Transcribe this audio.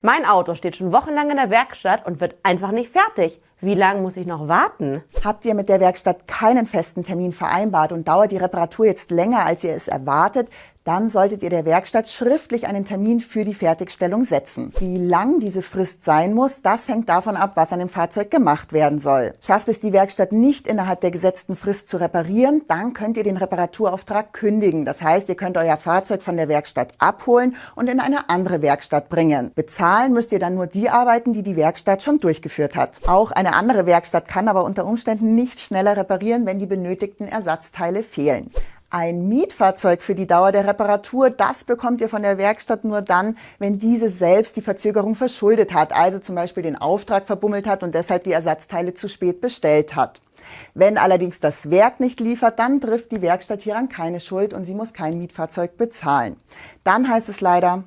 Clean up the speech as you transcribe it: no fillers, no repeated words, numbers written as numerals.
Mein Auto steht schon wochenlang in der Werkstatt und wird einfach nicht fertig. Wie lange muss ich noch warten? Habt ihr mit der Werkstatt keinen festen Termin vereinbart und dauert die Reparatur jetzt länger, als ihr es erwartet, dann solltet ihr der Werkstatt schriftlich einen Termin für die Fertigstellung setzen. Wie lang diese Frist sein muss, das hängt davon ab, was an dem Fahrzeug gemacht werden soll. Schafft es die Werkstatt nicht innerhalb der gesetzten Frist zu reparieren, dann könnt ihr den Reparaturauftrag kündigen. Das heißt, ihr könnt euer Fahrzeug von der Werkstatt abholen und in eine andere Werkstatt bringen. Bezahlen müsst ihr dann nur die Arbeiten, die die Werkstatt schon durchgeführt hat. Auch eine andere Werkstatt kann aber unter Umständen nicht schneller reparieren, wenn die benötigten Ersatzteile fehlen. Ein Mietfahrzeug für die Dauer der Reparatur, das bekommt ihr von der Werkstatt nur dann, wenn diese selbst die Verzögerung verschuldet hat, also zum Beispiel den Auftrag verbummelt hat und deshalb die Ersatzteile zu spät bestellt hat. Wenn allerdings das Werk nicht liefert, dann trifft die Werkstatt hieran keine Schuld und sie muss kein Mietfahrzeug bezahlen. Dann heißt es leider: